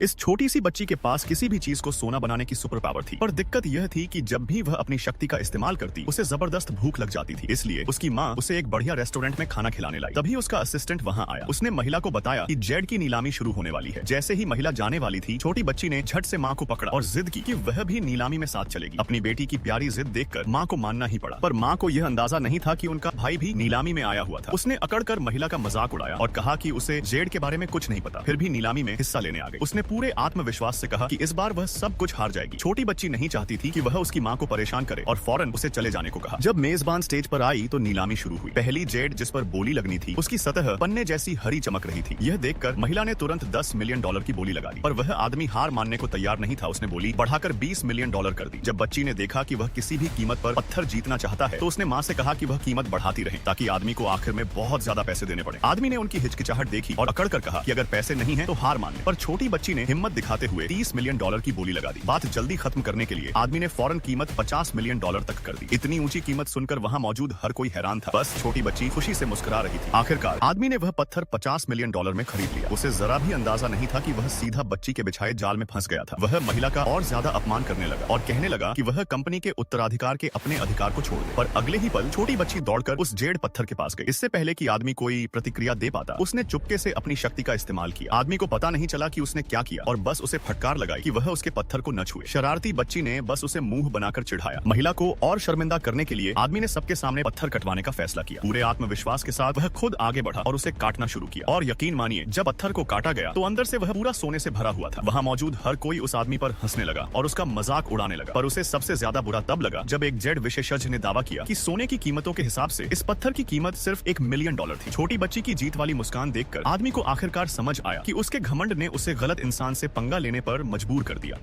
इस छोटी सी बच्ची के पास किसी भी चीज को सोना बनाने की सुपर पावर थी, पर दिक्कत यह थी कि जब भी वह अपनी शक्ति का इस्तेमाल करती उसे जबरदस्त भूख लग जाती थी। इसलिए उसकी माँ उसे एक बढ़िया रेस्टोरेंट में खाना खिलाने लाई। तभी उसका असिस्टेंट वहाँ आया। उसने महिला को बताया कि जेड की नीलामी शुरू होने वाली है। जैसे ही महिला जाने वाली थी, छोटी बच्ची ने झट से माँ को पकड़ा और जिद की कि वह भी नीलामी में साथ चलेगी। अपनी बेटी की प्यारी जिद देखकर माँ को मानना ही पड़ा, पर माँ को यह अंदाजा नहीं था कि उनका भाई भी नीलामी में आया हुआ था। उसने अकड़कर महिला का मजाक उड़ाया और कहा कि उसे जेड के बारे में कुछ नहीं पता, फिर भी नीलामी में हिस्सा लेने आ गई। उसने पूरे आत्मविश्वास से कहा कि इस बार वह सब कुछ हार जाएगी। छोटी बच्ची नहीं चाहती थी कि वह उसकी माँ को परेशान करे और फौरन उसे चले जाने को कहा। जब मेजबान स्टेज पर आई तो नीलामी शुरू हुई। पहली जेड जिस पर बोली लगनी थी, उसकी सतह पन्ने जैसी हरी चमक रही थी। यह देखकर महिला ने तुरंत $10 मिलियन की बोली लगा दी, पर वह आदमी हार मानने को तैयार नहीं था। उसने बोली बढ़ाकर $20 मिलियन कर दी। जब बच्ची ने देखा कि वह किसी भी कीमत पर पत्थर जीतना चाहता है, तो उसने माँ से कहा कि वह कीमत बढ़ाती रहे ताकि आदमी को आखिर में बहुत ज्यादा पैसे देने पड़े। आदमी ने उनकी हिचकिचाहट देखी और अकड़ कर कहा कि अगर पैसे नहीं है तो हार मान ले। पर छोटी बच्ची ने हिम्मत दिखाते हुए $30 मिलियन की बोली लगा दी। बात जल्दी खत्म करने के लिए आदमी ने फौरन कीमत $50 मिलियन तक कर दी। इतनी ऊंची कीमत सुनकर वहां मौजूद हर कोई हैरान था। बस छोटी बच्ची खुशी से मुस्कुरा रही थी। आखिरकार आदमी ने वह पत्थर $50 मिलियन में खरीद लिया। उसे जरा भी अंदाजा नहीं था कि वह सीधा बच्ची के बिछाए जाल में फंस गया था। वह महिला का और ज्यादा अपमान करने लगा और कहने लगा कि वह कंपनी के उत्तराधिकार के अपने अधिकार को छोड़ दे। पर अगले ही पल छोटी बच्ची दौड़कर उस जेड पत्थर के पास गई। इससे पहले कि आदमी कोई प्रतिक्रिया दे पाता, उसने चुपके से अपनी शक्ति का इस्तेमाल किया। आदमी को पता नहीं चला कि उसने क्या किया और बस उसे फटकार लगाई कि वह उसके पत्थर को न छुए। शरारती बच्ची ने बस उसे मुंह बनाकर चिढ़ाया। महिला को और शर्मिंदा करने के लिए आदमी ने सबके सामने पत्थर कटवाने का फैसला किया। पूरे आत्मविश्वास के साथ वह खुद आगे बढ़ा और उसे काटना शुरू किया। और यकीन मानिए, जब पत्थर को काटा गया तो अंदर से वह पूरा सोने से भरा हुआ था। वहाँ मौजूद हर कोई उस आदमी पर हंसने लगा और उसका मजाक उड़ाने लगा। पर उसे सबसे ज्यादा बुरा तब लगा जब एक जेड विशेषज्ञ ने दावा किया कि सोने की कीमतों के हिसाब से इस पत्थर की कीमत सिर्फ $1 मिलियन थी। छोटी बच्ची की जीत वाली मुस्कान देखकर आदमी को आखिरकार समझ आया कि उसके घमंड ने उसे गलत इंसान से पंगा लेने पर मजबूर कर दिया।